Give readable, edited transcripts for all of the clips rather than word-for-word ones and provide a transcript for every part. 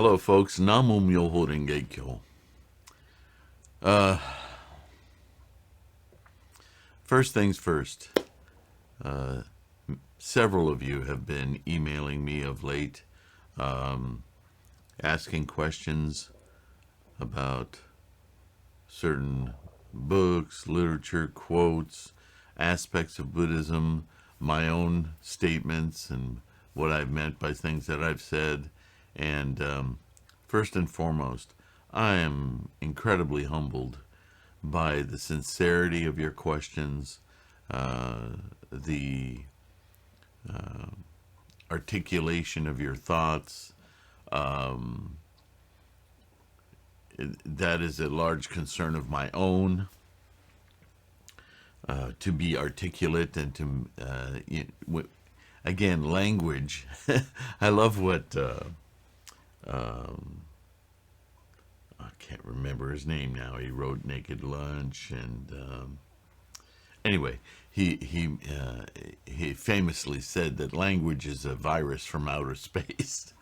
Hello, folks. Namu Myoho Renge Kyo. First things first. Several of you have been emailing me of late, asking questions about certain books, literature, quotes, aspects of Buddhism, my own statements, and what I've meant by things that I've said. And first and foremost, I am incredibly humbled by the sincerity of your questions, the articulation of your thoughts. That is a large concern of my own, to be articulate and to, again, language. I love what, I can't remember his name now. He wrote Naked Lunch, and anyway, he famously said that language is a virus from outer space.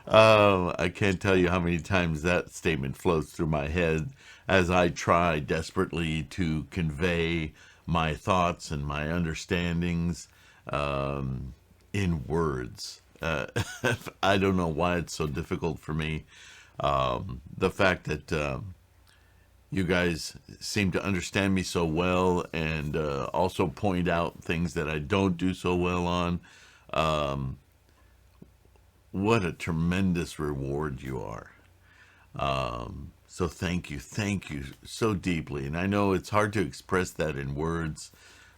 I can't tell you how many times that statement floats through my head as I try desperately to convey my thoughts and my understandings in words. I don't know why it's so difficult for me. The fact that you guys seem to understand me so well, and also point out things that I don't do so well on. What a tremendous reward you are. So thank you so deeply. And I know it's hard to express that in words.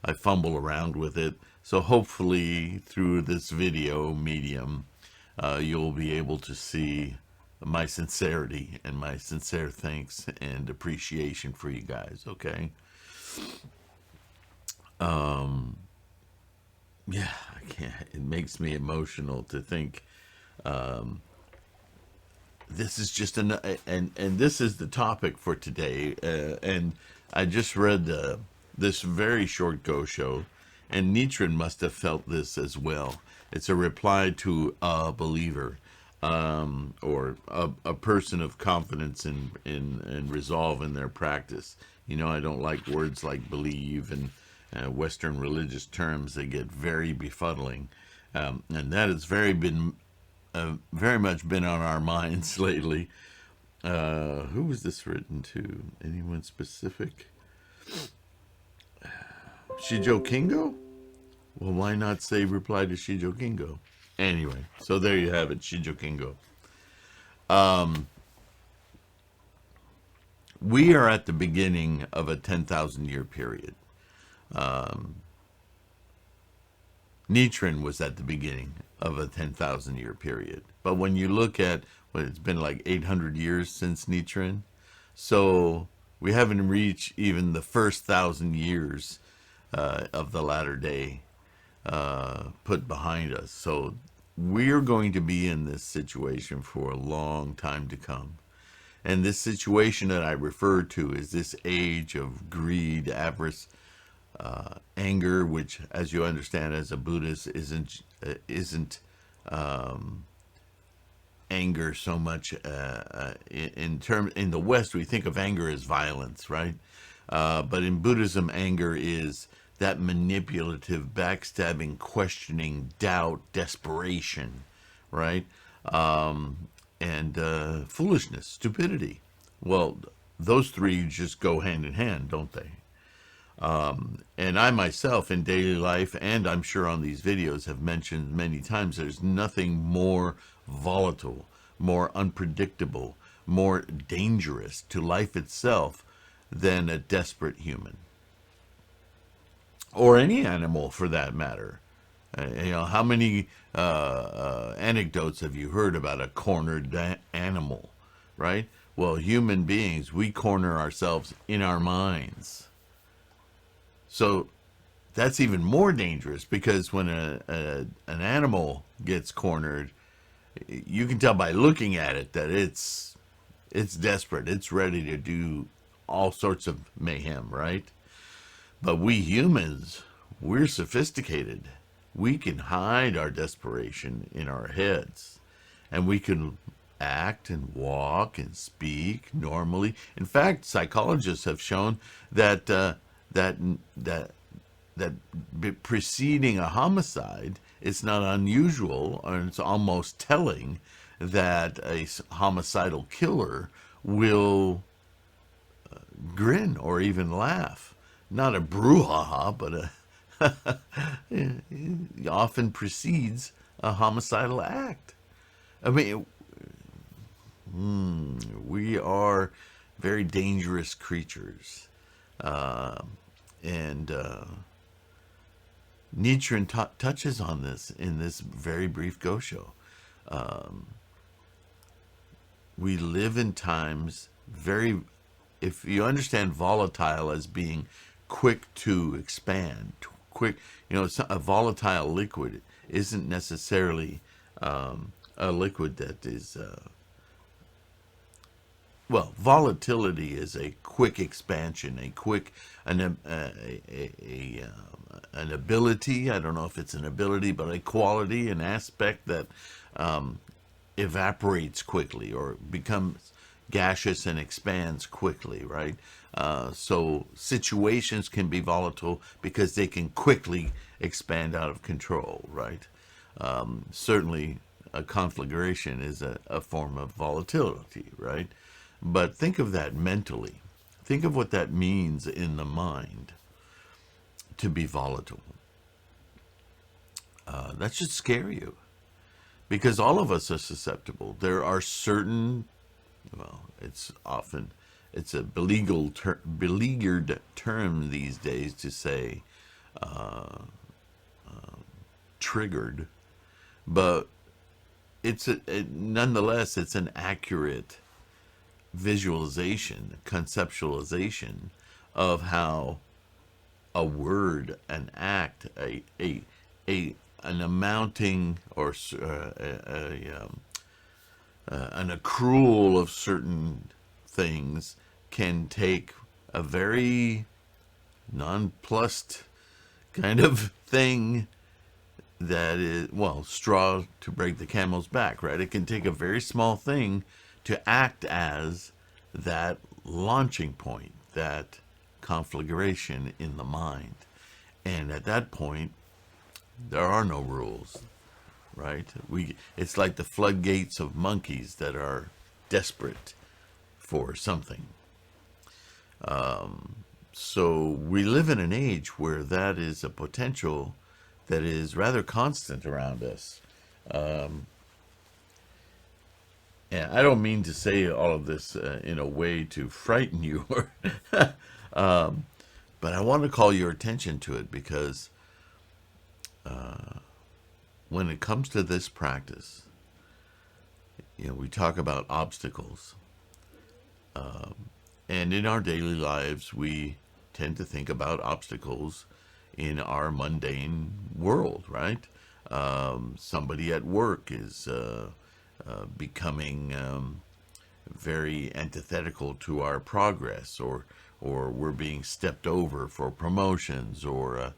I fumble around with it. So hopefully through this video medium, you'll be able to see my sincerity and my sincere thanks and appreciation for you guys, okay? Yeah, I can't, it makes me emotional to think this is just and this is the topic for today. And I just read this very short Gosho, and Nichiren must have felt this as well. It's a reply to a believer, or a person of confidence in resolve in their practice. You know, I don't like words like believe and Western religious terms. They get very befuddling, and that has very much been on our minds lately. Who was this written to? Anyone specific? Shijo Kingo? Well, why not say reply to Shijo Kingo? Anyway, so there you have it, Shijo Kingo. We are at the beginning of a 10,000 year period. Nichiren was at the beginning of a 10,000 year period. But when you look at, well, it's been like 800 years since Nichiren. So we haven't reached even the first 1,000 years of the latter day put behind us. So we're going to be in this situation for a long time to come. And this situation that I refer to is this age of greed, avarice, anger, which, as you understand as a Buddhist, isn't anger so much in the West. We think of anger as violence, right? But in Buddhism, anger is that manipulative, backstabbing, questioning, doubt, desperation, right? And foolishness, stupidity. Well, those three just go hand in hand, don't they? And I myself in daily life, and I'm sure on these videos, have mentioned many times, there's nothing more volatile, more unpredictable, more dangerous to life itself than a desperate human. Or any animal, for that matter. You know, how many anecdotes have you heard about a cornered animal, right? Well, human beings, we corner ourselves in our minds. So that's even more dangerous, because when an animal gets cornered, you can tell by looking at it that it's desperate. It's ready to do all sorts of mayhem, right? But we humans, we're sophisticated. We can hide our desperation in our heads. and we can act and walk and speak normally. In fact, psychologists have shown that that that preceding a homicide, it's not unusual, or it's almost telling that a homicidal killer will grin or even laugh. Not a brouhaha, but often precedes a homicidal act. I mean, we are very dangerous creatures. And Nichiren touches on this in this very brief Gosho. We live in times if you understand volatile as being quick to expand, quick, a volatile liquid isn't necessarily a liquid that is, volatility is a quick expansion, an ability. I don't know if it's an ability, but a quality, an aspect that evaporates quickly or becomes gaseous and expands quickly, right? So situations can be volatile because they can quickly expand out of control, right? Certainly a conflagration is a form of volatility, right? But think of that mentally. Think of what that means in the mind to be volatile. That should scare you, because all of us are susceptible. There are certain, it's a beleaguered term these days to say triggered, but nonetheless, it's an accurate visualization, conceptualization of how a word, an act, an amounting or an accrual of certain things can take a very nonplussed kind of thing that is, straw to break the camel's back, right? It can take a very small thing to act as that launching point, that conflagration in the mind. And at that point, there are no rules, right? It's like the floodgates of monkeys that are desperate for something. So we live in an age where that is a potential that is rather constant around us. And I don't mean to say all of this in a way to frighten you, but I want to call your attention to it because when it comes to this practice, we talk about obstacles. And in our daily lives, we tend to think about obstacles in our mundane world, right? Somebody at work is becoming very antithetical to our progress, or we're being stepped over for promotions, or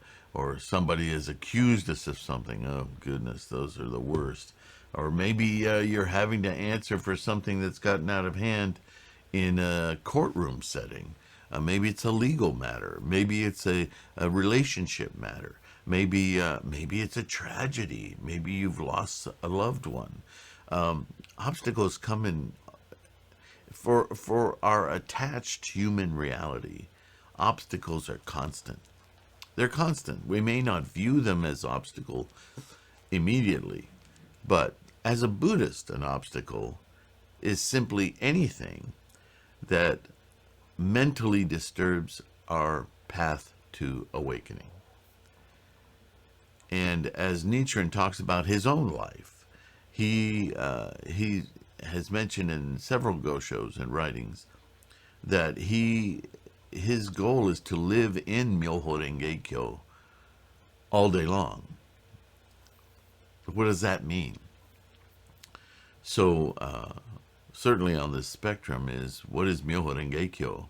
somebody has accused us of something. Oh goodness, those are the worst. Or maybe you're having to answer for something that's gotten out of hand in a courtroom setting. Maybe it's a legal matter. Maybe it's a relationship matter. Maybe it's a tragedy. Maybe you've lost a loved one. Obstacles come in for our attached human reality. Obstacles are constant. They're constant. We may not view them as obstacle immediately, but as a Buddhist, an obstacle is simply anything that mentally disturbs our path to awakening. And as Nichiren talks about his own life, he has mentioned in several Goshos and writings that his goal is to live in Myoho Renge Kyo all day long. What does that mean? So certainly on this spectrum is, what is Myoho Renge Kyo?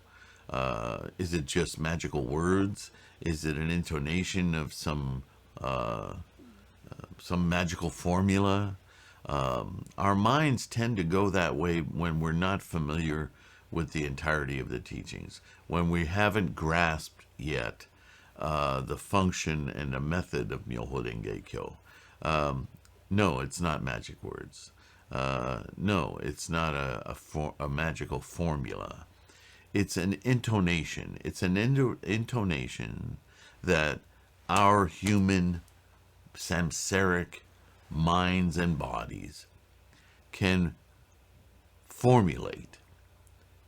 Is it just magical words? Is it an intonation of some magical formula? Our minds tend to go that way when we're not familiar with the entirety of the teachings, when we haven't grasped yet the function and the method of Myoho Renge Kyo. No, it's not magic words. No, it's not a magical formula. It's an intonation. It's an intonation that our human samsaric minds and bodies can formulate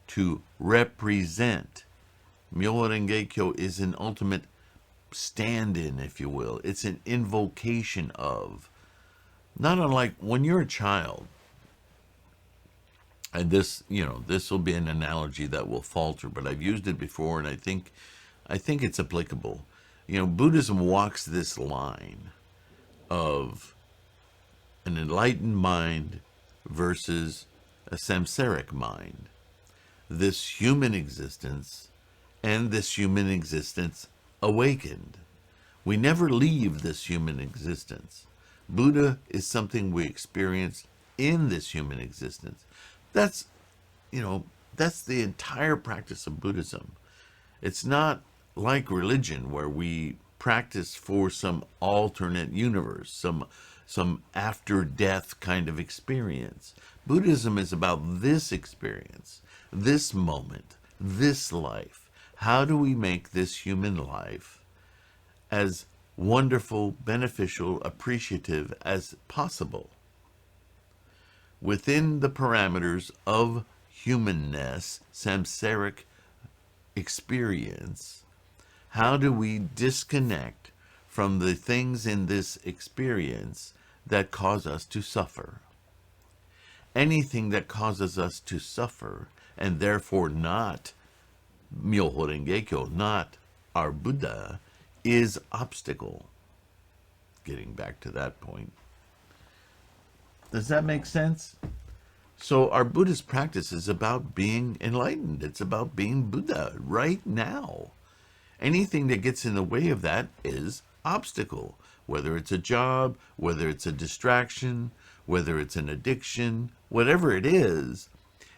to represent. Myoho Renge Kyo is an ultimate stand-in, if you will. It's an invocation of, not unlike when you're a child, and this, this will be an analogy that will falter, but I've used it before, and I think it's applicable. Buddhism walks this line of an enlightened mind versus a samsaric mind. This human existence and this human existence awakened. We never leave this human existence. Buddha is something we experience in this human existence. That's the entire practice of Buddhism. It's not like religion where we practice for some alternate universe, some after death kind of experience. Buddhism is about this experience, this moment, this life. How do we make this human life as wonderful, beneficial, appreciative as possible? Within the parameters of humanness, samsaric experience, how do we disconnect from the things in this experience that cause us to suffer? Anything that causes us to suffer, and therefore not Myoho Renge Kyo, not our Buddha, is obstacle. Getting back to that point. Does that make sense? So our Buddhist practice is about being enlightened. It's about being Buddha right now. Anything that gets in the way of that is obstacle. Whether it's a job, whether it's a distraction, whether it's an addiction, whatever it is,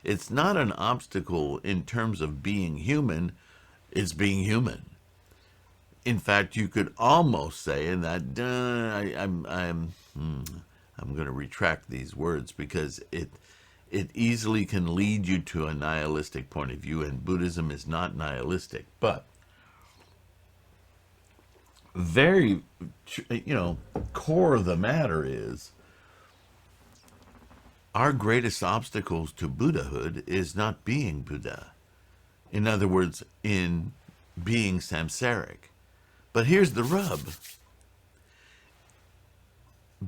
it's not an obstacle in terms of being human. It's being human. In fact, you could almost say, and that I'm going to retract these words because it easily can lead you to a nihilistic point of view, and Buddhism is not nihilistic. But very, core of the matter is our greatest obstacles to Buddhahood is not being Buddha. In other words, in being samsaric. But here's the rub.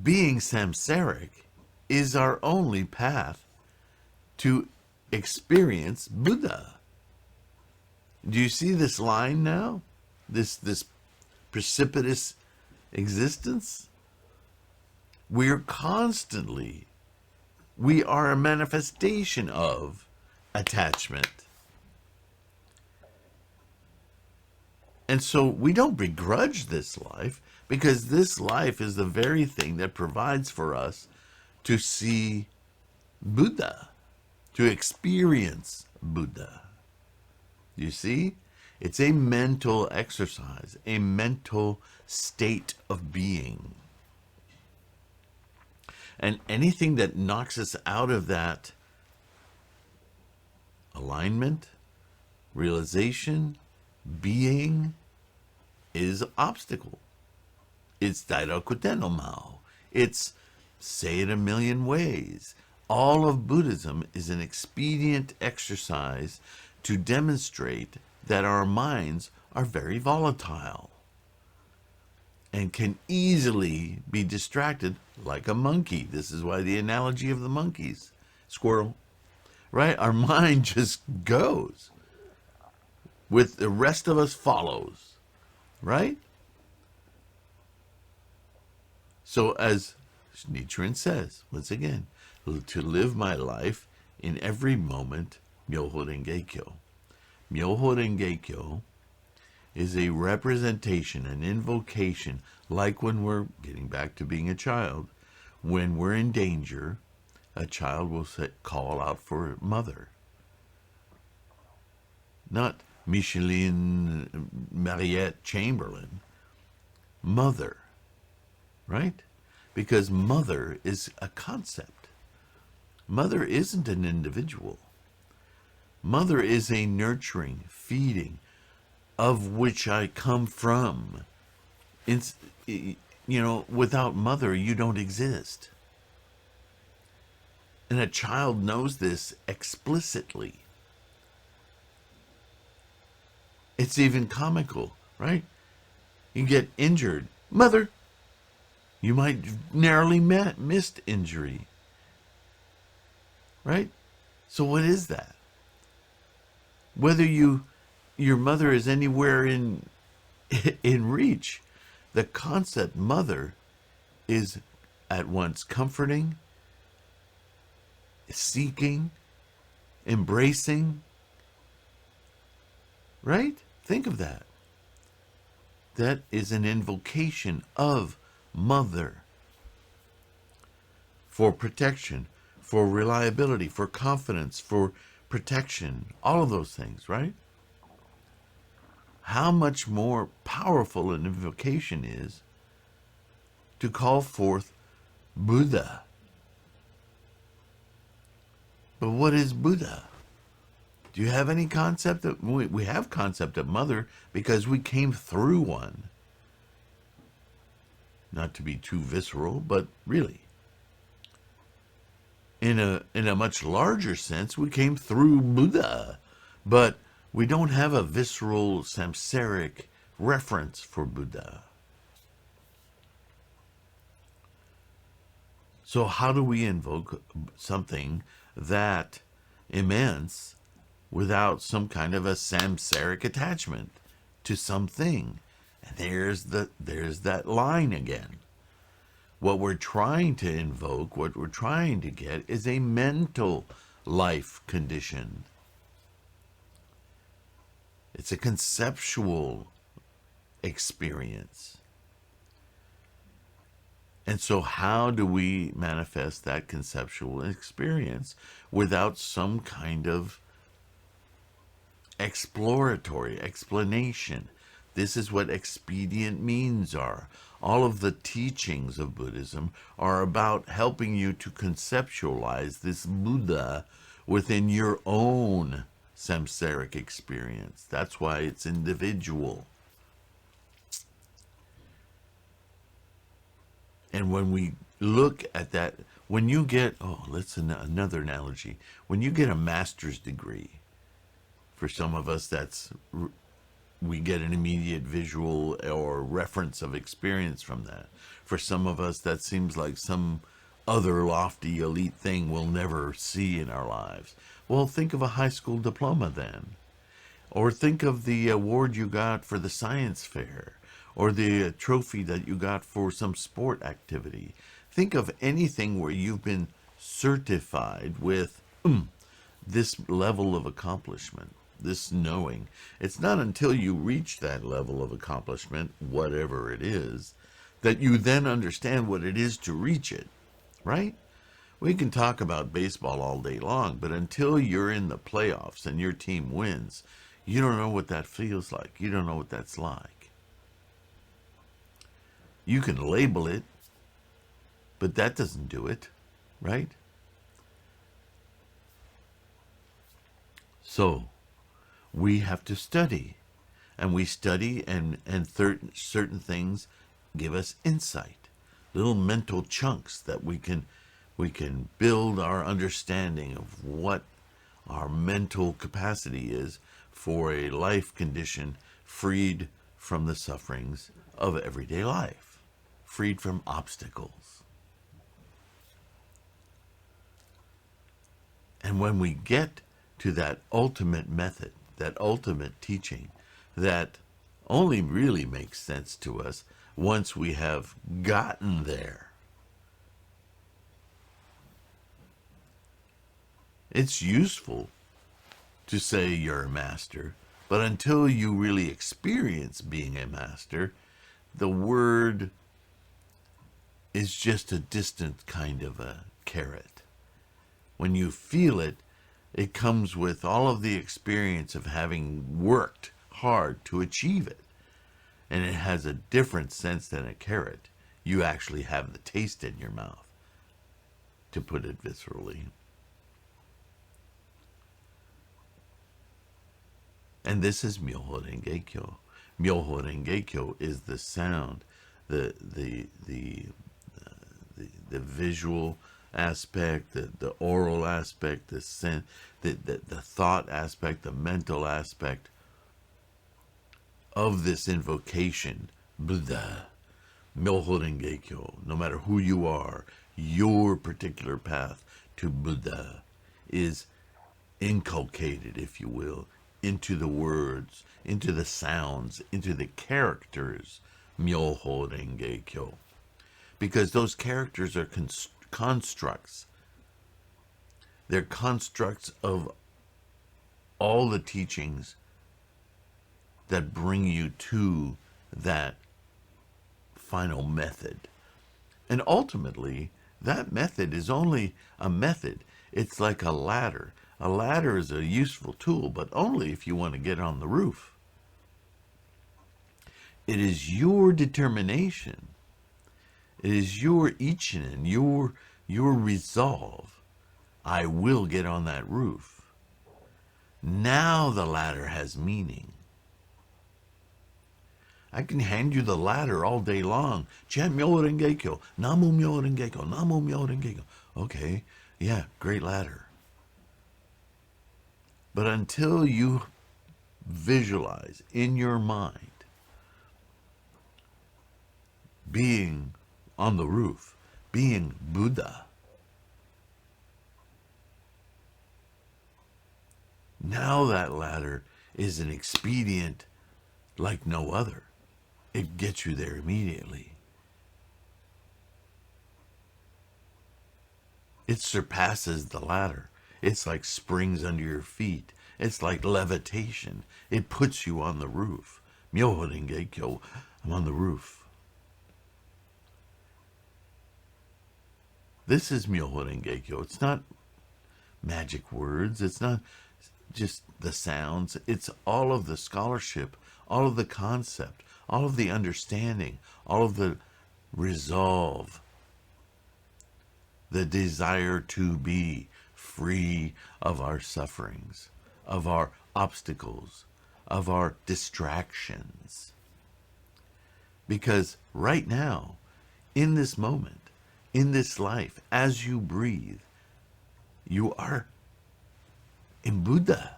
Being samsaric is our only path to experience Buddha. Do you see this line now? This precipitous existence? We are a manifestation of attachment. And so we don't begrudge this life, because this life is the very thing that provides for us to see Buddha, to experience Buddha. You see? It's a mental exercise, a mental state of being. And anything that knocks us out of that alignment, realization, being, is obstacle. It's Dairaku no Mao. It's say it a million ways. All of Buddhism is an expedient exercise to demonstrate that our minds are very volatile and can easily be distracted like a monkey. This is why the analogy of the monkeys, squirrel, right? Our mind just goes with the rest of us follows, right? So as Nichiren says, once again, to live my life in every moment, Myoho Renge Kyo. Myoho Renge Kyo is a representation, an invocation, like when we're getting back to being a child, When we're in danger, a child will call out for mother. Not Micheline Mariette Chamberlain. Mother. Right? Because mother is a concept. Mother isn't an individual. Mother is a nurturing, feeding, of which I come from. It's, without mother, you don't exist. And a child knows this explicitly. It's even comical, right? You get injured. Mother! You might narrowly missed injury. Right? So what is that? Whether your mother is anywhere in reach, the concept mother is at once comforting, seeking, embracing. Right? Think of that. That is an invocation of mother for protection, for reliability, for confidence, for protection, all of those things, right? How much more powerful an invocation is to call forth Buddha. But what is Buddha? Do you have any concept of, we have concept of mother because we came through one. Not to be too visceral, but really. In a much larger sense, we came through Buddha, but we don't have a visceral samsaric reference for Buddha. So how do we invoke something that immense without some kind of a samsaric attachment to something? And there's that line again. What we're trying to invoke, what we're trying to get, is a mental life condition. It's a conceptual experience. And so how do we manifest that conceptual experience without some kind of exploratory explanation? This is what expedient means are. All of the teachings of Buddhism are about helping you to conceptualize this Buddha within your own samsaric experience. That's why it's individual. And when we look at that, when you get, another analogy. When you get a master's degree, for some of us we get an immediate visual or reference of experience from that. For some of us, that seems like some other lofty elite thing we'll never see in our lives. Well, think of a high school diploma then. Or think of the award you got for the science fair, or the trophy that you got for some sport activity. Think of anything where you've been certified with this level of accomplishment. This knowing. It's not until you reach that level of accomplishment, whatever it is, that you then understand what it is to reach it, right? We can talk about baseball all day long, but until you're in the playoffs and your team wins, you don't know what that feels like. You don't know what that's like. You can label it, but that doesn't do it, right? So, we have to study, and we study, and certain things give us insight, little mental chunks that we can build our understanding of what our mental capacity is for a life condition freed from the sufferings of everyday life, freed from obstacles. And when we get to that ultimate method, that ultimate teaching, that only really makes sense to us once we have gotten there. It's useful to say you're a master, but until you really experience being a master, the word is just a distant kind of a carrot. When you feel it, it comes with all of the experience of having worked hard to achieve it. And it has a different sense than a carrot. You actually have the taste in your mouth, to put it viscerally. And this is Myoho Renge Kyo. Myoho Renge Kyo is the sound, the visual aspect, the oral aspect, the thought aspect, the mental aspect of this invocation, Buddha, Myoho Renge Kyo. No matter who you are, your particular path to Buddha is inculcated, if you will, into the words, into the sounds, into the characters, Myoho Renge Kyo. Because those characters are constructs. They're constructs of all the teachings that bring you to that final method. And ultimately, that method is only a method. It's like a ladder. A ladder is a useful tool, but only if you want to get on the roof. It is your determination. It is your ichinen, your resolve. I will get on that roof. Now the ladder has meaning. I can hand you the ladder all day long. Chant Myoho Renge Kyo, Namu Myoho Renge Kyo, Namu Myoho Renge Kyo. Okay, yeah, great ladder. But until you visualize in your mind being on the roof, being Buddha, now that ladder is an expedient like no other. It gets you there immediately. It surpasses the ladder. It's like springs under your feet. It's like levitation. It puts you on the roof. Myoho Renge Kyo, I'm on the roof. This is Myoho Renge Kyo. It's not magic words. It's not just the sounds. It's all of the scholarship, all of the concept, all of the understanding, all of the resolve, the desire to be free of our sufferings, of our obstacles, of our distractions. Because right now, in this moment, in this life, as you breathe, you are in Buddha.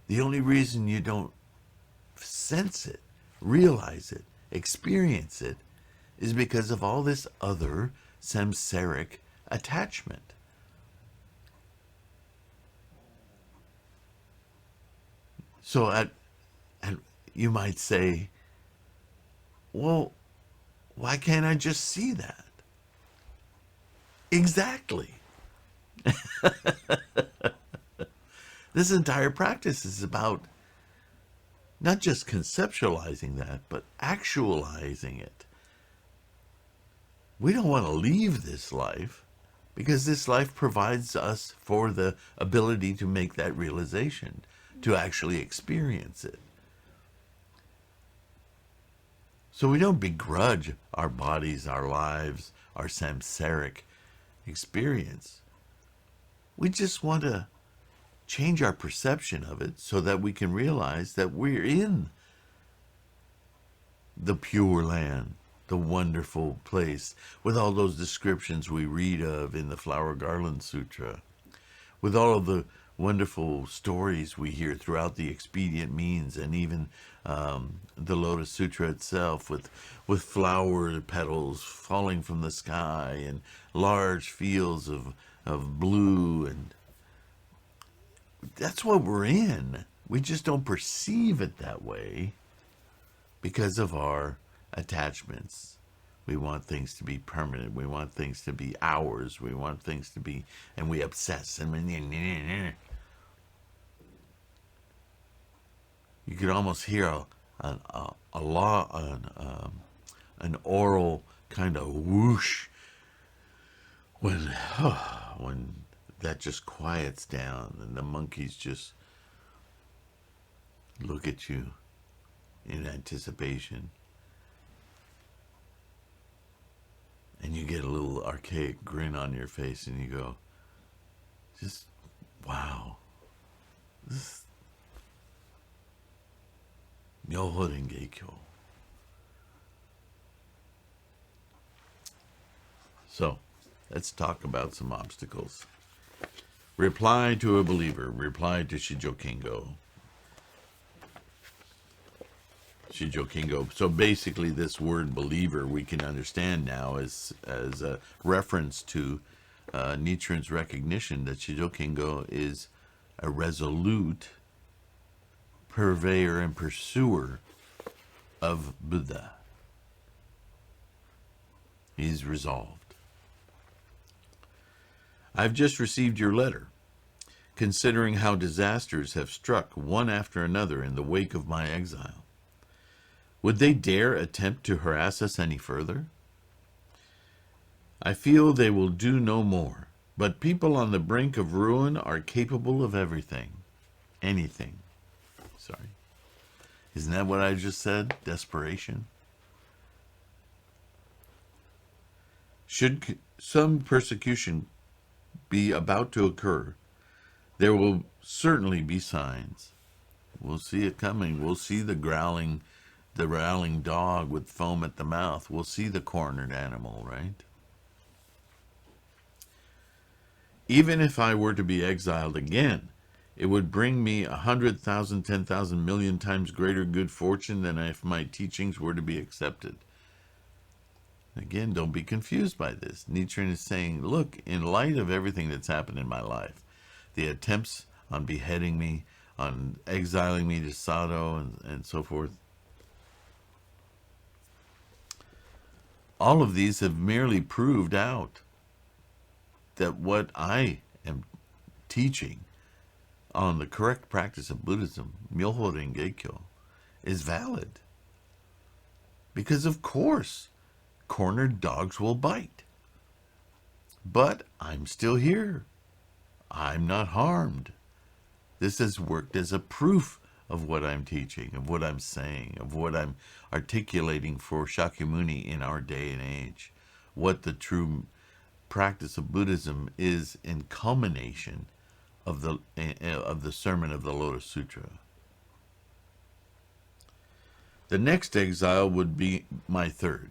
The only reason you don't sense it, realize it, experience it, is because of all this other samsaric attachment. So you might say, well, why can't I just see that? Exactly. This entire practice is about not just conceptualizing that, but actualizing it. We don't want to leave this life because this life provides us for the ability to make that realization, to actually experience it. So we don't begrudge our bodies, our lives, our samsaric experience. We just want to change our perception of it so that we can realize that we're in the pure land, the wonderful place, with all those descriptions we read of in the Flower Garland Sutra, with all of the wonderful stories we hear throughout the expedient means, and even the Lotus Sutra itself, with flower petals falling from the sky and large fields of blue, and that's what we're in. We just don't perceive it that way because of our attachments. We want things to be permanent. We want things to be ours. We want things to be, and we obsess. You could almost hear an oral kind of whoosh when when that just quiets down and the monkeys just look at you in anticipation, and you get a little archaic grin on your face and you go, just wow, this Myoho Renge-kyo. So let's talk about some obstacles. Reply to a believer. Reply to Shijo Kingo. Shijo Kingo. So basically this word believer we can understand now as a reference to Nichiren's recognition that Shijo Kingo is a resolute purveyor and pursuer of Buddha. He's resolved. I've just received your letter. Considering how disasters have struck one after another in the wake of my exile, would they dare attempt to harass us any further? I feel they will do no more, but people on the brink of ruin are capable of everything. Anything. Sorry. Isn't that what I just said? Desperation. Should some persecution be about to occur, there will certainly be signs. We'll see it coming. We'll see the growling dog with foam at the mouth. We'll see the cornered animal, right? Even if I were to be exiled again, it would bring me 100,000, 10,000 million times greater good fortune than if my teachings were to be accepted. Again, don't be confused by this. Nichiren is saying, look, in light of everything that's happened in my life, the attempts on beheading me, on exiling me to Sado, and so forth, all of these have merely proved out that what I am teaching on the correct practice of Buddhism, Myoho Renge-kyo, is valid. Because of course, cornered dogs will bite. But I'm still here. I'm not harmed. This has worked as a proof of what I'm teaching, of what I'm saying, of what I'm articulating for Shakyamuni in our day and age. What the true practice of Buddhism is in culmination of the sermon of the Lotus Sutra. The next exile would be my third.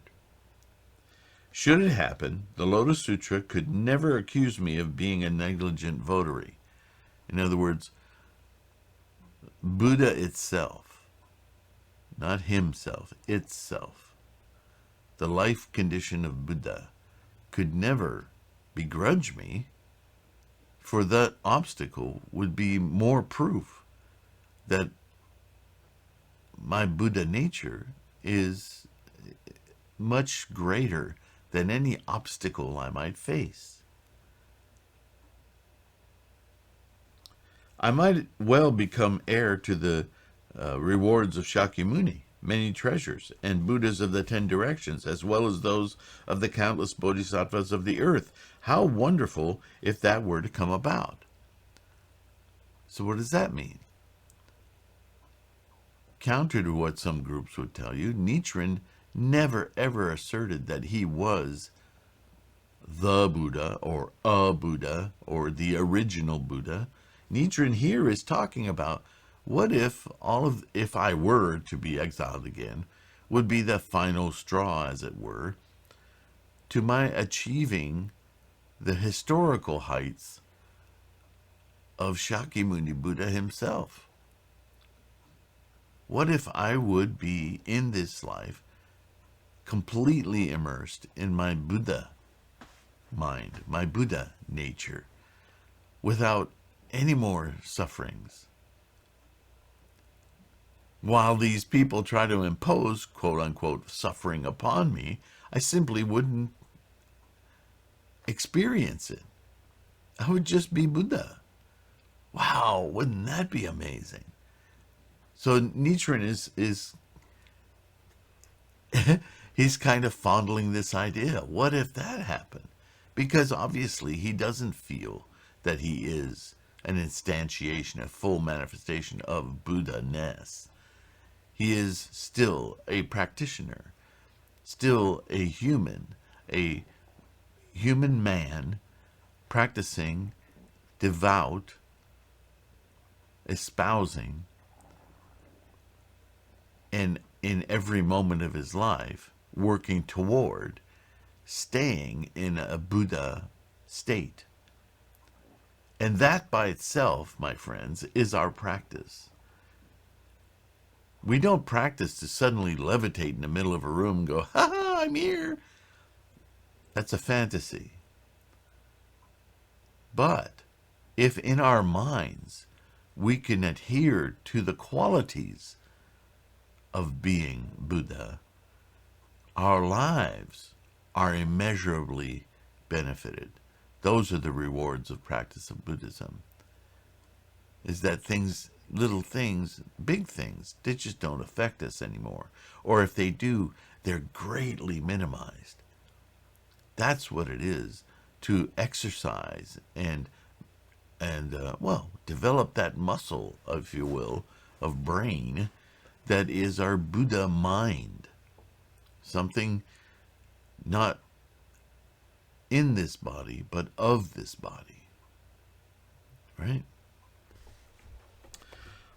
Should it happen, the Lotus Sutra could never accuse me of being a negligent votary. In other words, Buddha itself, not himself, itself, the life condition of Buddha, could never begrudge me, for that obstacle would be more proof that my Buddha nature is much greater than any obstacle I might face. I might well become heir to the rewards of Shakyamuni, many treasures, and Buddhas of the 10 directions, as well as those of the countless bodhisattvas of the earth. How wonderful if that were to come about. So what does that mean? Counter to what some groups would tell you, Nichiren never ever asserted that he was the Buddha or a Buddha or the original Buddha. Nichiren here is talking about what if if I were to be exiled again, would be the final straw, as it were, to my achieving the historical heights of Shakyamuni Buddha himself. What if I would be in this life completely immersed in my Buddha mind, my Buddha nature, without any more sufferings? While these people try to impose, quote-unquote, suffering upon me, I simply wouldn't experience it. I would just be Buddha. Wow, wouldn't that be amazing? So Nichiren is He's kind of fondling this idea. What if that happened? Because obviously he doesn't feel that he is an instantiation, a full manifestation of Buddha-ness. He is still a practitioner, still a human man practicing, devout, espousing, and in every moment of his life working toward staying in a Buddha state. And that by itself, my friends, is our practice. We don't practice to suddenly levitate in the middle of a room and go, ha ha, I'm here. That's a fantasy. But if in our minds we can adhere to the qualities of being Buddha, our lives are immeasurably benefited. Those are the rewards of practice of Buddhism. Is that things, little things, big things, they just don't affect us anymore. Or if they do, they're greatly minimized. That's what it is to exercise and develop that muscle, if you will, of brain that is our Buddha mind. Something not in this body, but of this body. Right?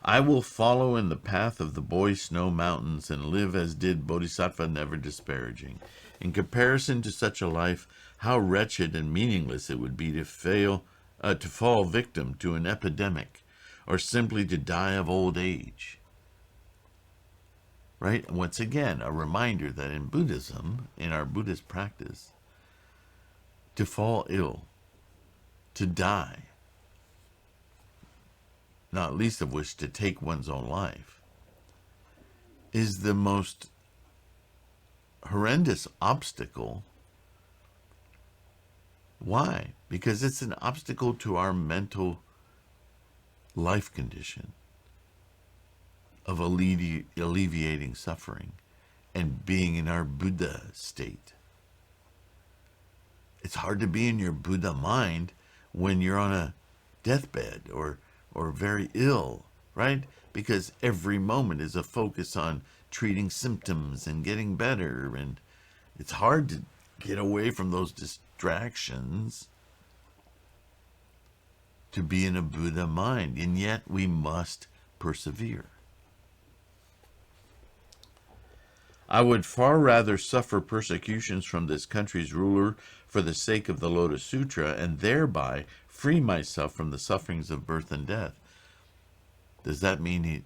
I will follow in the path of the boy snow mountains and live as did Bodhisattva, never disparaging. In comparison to such a life, how wretched and meaningless it would be to fall victim to an epidemic, or simply to die of old age. Right? Once again, a reminder that in Buddhism, in our Buddhist practice, to fall ill, to die, not least of which to take one's own life, is the most horrendous obstacle. Why? Because it's an obstacle to our mental life condition of alleviating suffering and being in our Buddha state. It's hard to be in your Buddha mind when you're on a deathbed or very ill, right? Because every moment is a focus on treating symptoms and getting better, and it's hard to get away from those distractions to be in a Buddha mind, and yet we must persevere. I would far rather suffer persecutions from this country's ruler for the sake of the Lotus Sutra, and thereby free myself from the sufferings of birth and death. Does that mean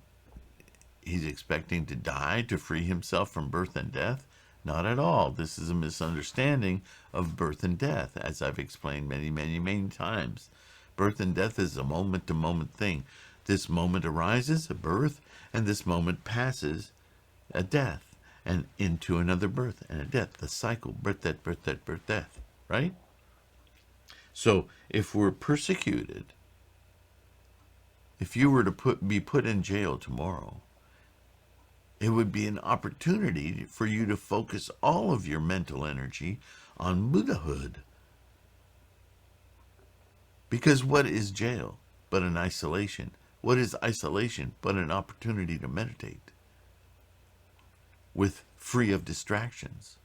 he's expecting to die to free himself from birth and death? Not at all. This is a misunderstanding of birth and death, as I've explained many, many, many times. Birth and death is a moment-to-moment thing. This moment arises, a birth, and this moment passes, a death, and into another birth and a death, the cycle, birth, death, birth, death, birth, death, right? So if we're persecuted, if you were to be put in jail tomorrow, it would be an opportunity for you to focus all of your mental energy on Buddhahood. Because what is jail but an isolation? What is isolation but an opportunity to meditate with free of distractions?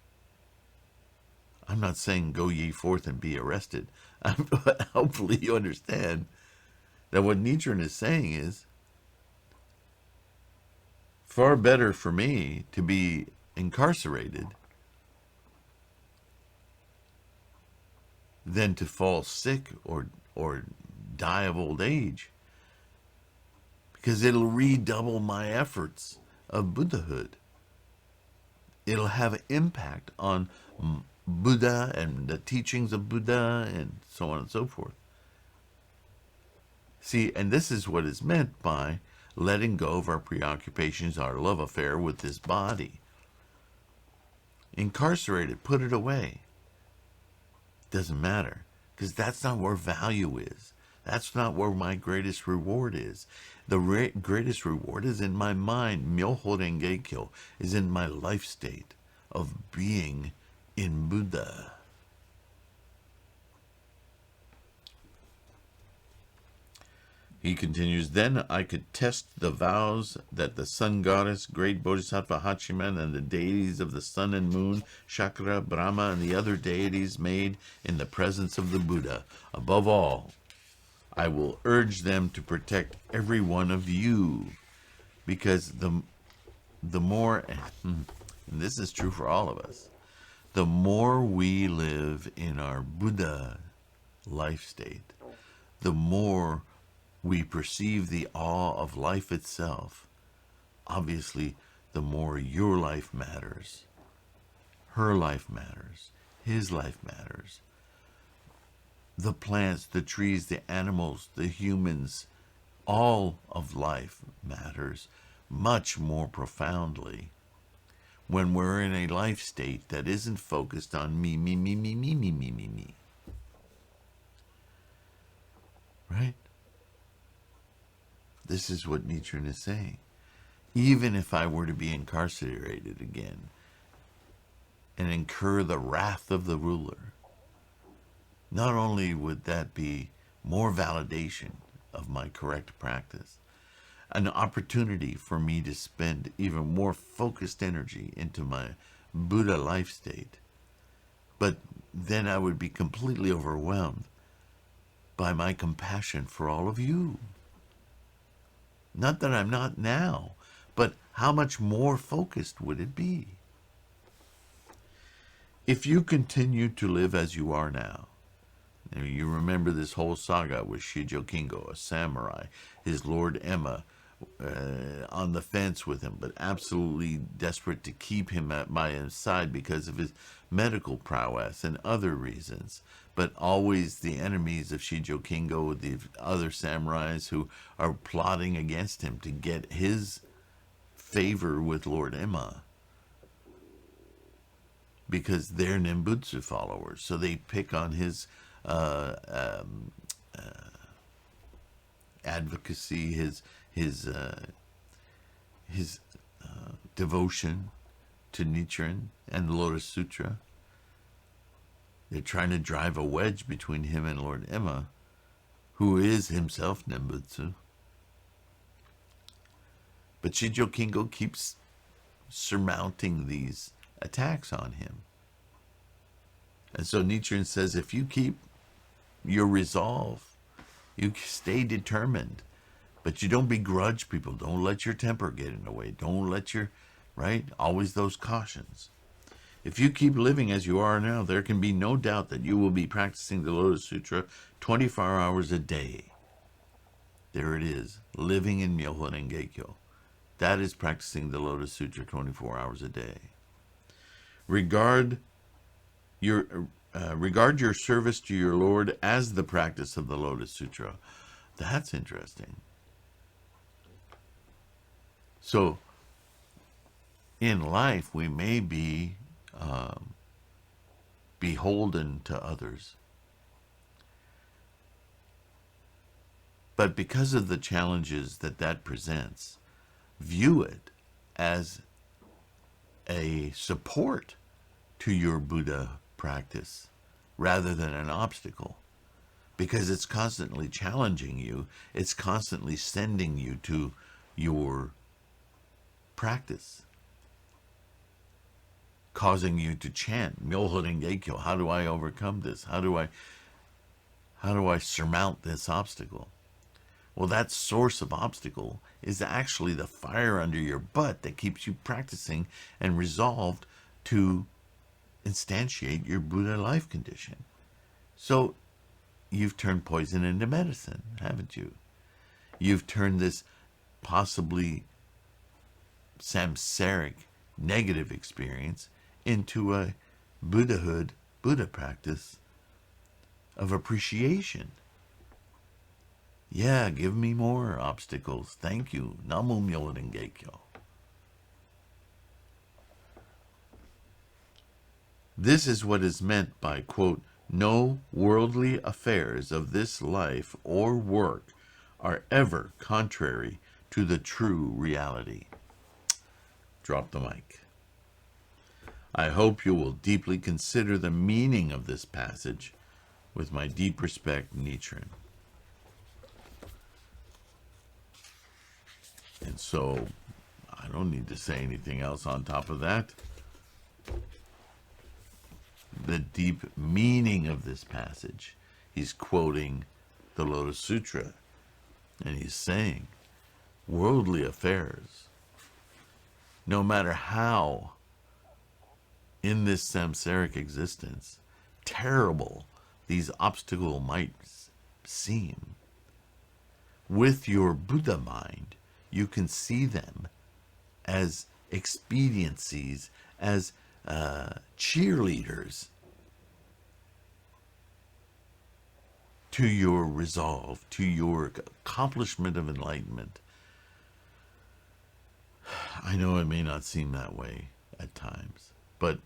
I'm not saying go ye forth and be arrested. But hopefully you understand that what Nichiren is saying is far better for me to be incarcerated than to fall sick or die of old age, because it'll redouble my efforts of Buddhahood. It'll have an impact on Buddha and the teachings of Buddha and so on and so forth. See, and this is what is meant by letting go of our preoccupations, our love affair with this body. Incarcerate it, put it away. Doesn't matter, because that's not where value is. That's not where my greatest reward is. The greatest reward is in my mind. Myoho Renge Kyo is in my life state of being in Buddha. He continues, then I could test the vows that the sun goddess, great Bodhisattva Hachiman, and the deities of the sun and moon, Shakra, Brahma, and the other deities made in the presence of the Buddha. Above all, I will urge them to protect every one of you, because the more, and this is true for all of us, the more we live in our Buddha life state, the more we perceive the awe of life itself. Obviously, the more your life matters, her life matters, his life matters. The plants, the trees, the animals, the humans, all of life matters much more profoundly when we're in a life state that isn't focused on me. Right? This is what Nichiren is saying. Even if I were to be incarcerated again and incur the wrath of the ruler, not only would that be more validation of my correct practice, an opportunity for me to spend even more focused energy into my Buddha life state, but then I would be completely overwhelmed by my compassion for all of you. Not that I'm not now, but how much more focused would it be? If you continue to live as you are now, you remember this whole saga with Shijo Kingo, a samurai, his Lord Emma, on the fence with him, but absolutely desperate to keep him by his side because of his medical prowess and other reasons, but always the enemies of Shijo Kingo, the other samurais who are plotting against him to get his favor with Lord Emma, because they're Nembutsu followers, so they pick on his advocacy, his devotion to Nichiren and the Lotus Sutra. They're trying to drive a wedge between him and Lord Emma, who is himself Nembutsu. But Shijo Kingo keeps surmounting these attacks on him. And so Nichiren says, if you keep your resolve, you stay determined, but you don't begrudge people. Don't let your temper get in the way. Don't let your, right? Always those cautions. If you keep living as you are now, there can be no doubt that you will be practicing the Lotus Sutra 24 hours a day. There it is, living in Myoho Renge-kyo. That is practicing the Lotus Sutra 24 hours a day. Regard your service to your Lord as the practice of the Lotus Sutra. That's interesting. So, in life, we may be beholden to others. But because of the challenges that presents, view it as a support to your Buddha practice rather than an obstacle, because it's constantly challenging you. It's constantly sending you to your practice, causing you to chant Myoho Renge-kyo. How do I overcome this? How do I surmount this obstacle? Well, that source of obstacle is actually the fire under your butt that keeps you practicing and resolved to instantiate your Buddha life condition. So you've turned poison into medicine, haven't you? You've turned this possibly samsaric negative experience into a Buddhahood, Buddha practice of appreciation. Yeah, give me more obstacles. Thank you. Namu Myoho Renge-kyo. This is what is meant by, quote, no worldly affairs of this life or work are ever contrary to the true reality. Drop the mic. I hope you will deeply consider the meaning of this passage. With my deep respect, Nichiren. And so, I don't need to say anything else on top of that. The deep meaning of this passage. He's quoting the Lotus Sutra, and he's saying, worldly affairs, no matter how in this samsaric existence terrible these obstacles might seem, with your Buddha mind, you can see them as expediencies, as cheerleaders to your resolve, to your accomplishment of enlightenment. I know it may not seem that way at times, but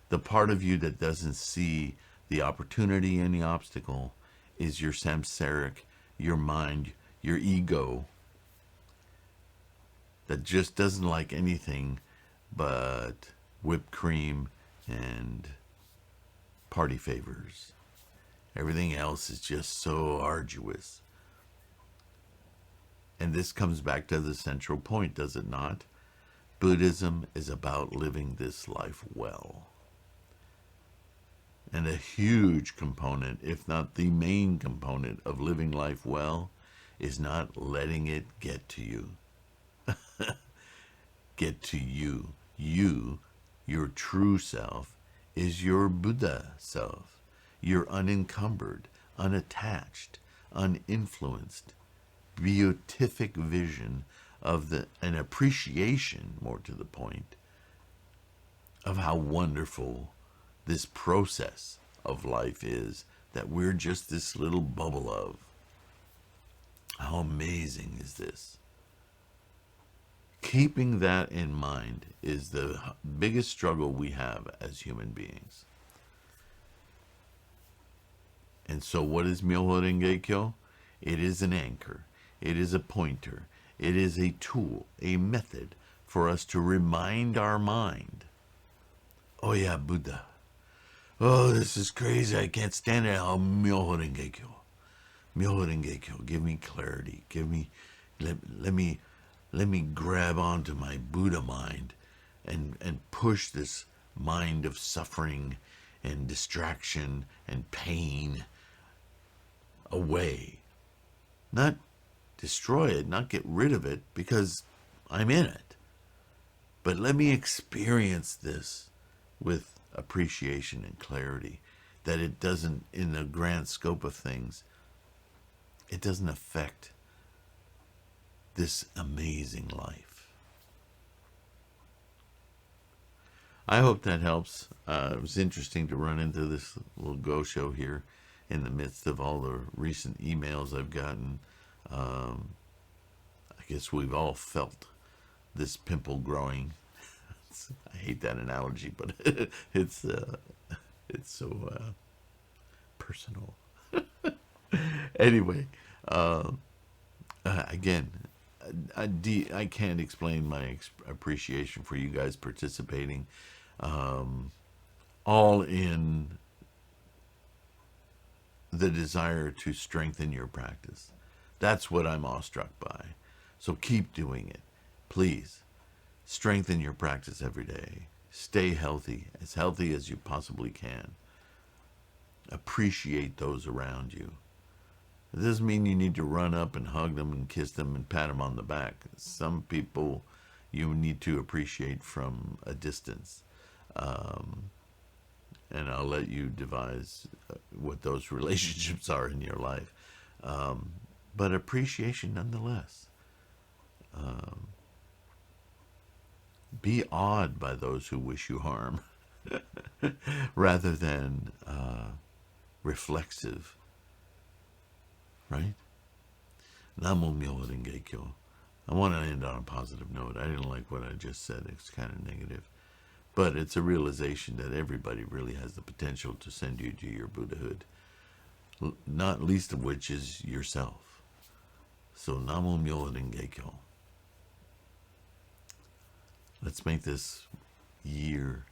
the part of you that doesn't see the opportunity in the obstacle is your samsaric, your mind, your ego, that just doesn't like anything but whipped cream and party favors. Everything else is just so arduous. And this comes back to the central point, does it not? Buddhism is about living this life well. And a huge component, if not the main component of living life well, is not letting it get to you. Get to you. You, your true self, is your Buddha self. Your unencumbered, unattached, uninfluenced, beatific vision of an appreciation, more to the point, of how wonderful this process of life is that we're just this little bubble of. How amazing is this? Keeping that in mind is the biggest struggle we have as human beings. And so what is Myoho Renge Kyo? It is an anchor. It is a pointer. It is a tool, a method for us to remind our mind. Oh yeah, Buddha. Oh, this is crazy. I can't stand it. Oh, Myoho Renge Kyo. Myoho Renge Kyo. Give me clarity. Let me grab onto my Buddha mind and push this mind of suffering and distraction and pain away. Not destroy it, not get rid of it, because I'm in it. But let me experience this with appreciation and clarity, that it doesn't, in the grand scope of things, it doesn't affect this amazing life. I hope that helps. It was interesting to run into this little go show here in the midst of all the recent emails I've gotten. I guess we've all felt this pimple growing. I hate that analogy, but it's so personal. Anyway, again, I can't explain my appreciation for you guys participating, all in the desire to strengthen your practice. That's what I'm awestruck by. So keep doing it. Please, strengthen your practice every day. Stay healthy as you possibly can. Appreciate those around you. It doesn't mean you need to run up and hug them and kiss them and pat them on the back. Some people you need to appreciate from a distance. And I'll let you devise what those relationships are in your life. But appreciation nonetheless. Be awed by those who wish you harm rather than reflexive. Right? Namo Myoho Renge Kyo. I want to end on a positive note. I didn't like what I just said. It's kind of negative. But it's a realization that everybody really has the potential to send you to your Buddhahood. Not least of which is yourself. So Namo Myoho Renge Kyo. Let's make this year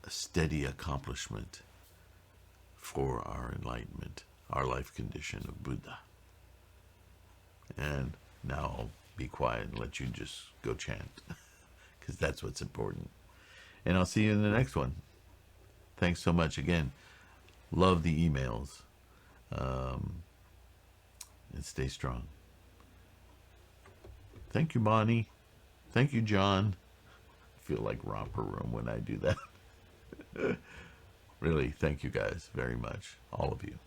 a steady accomplishment for our enlightenment, our life condition of Buddha. And now I'll be quiet and let you just go chant, because that's what's important. And I'll see you in the next one. Thanks so much again. Love the emails. And stay strong. Thank you, Bonnie. Thank you, John. I feel like Romper Room when I do that. Really, thank you guys very much, all of you.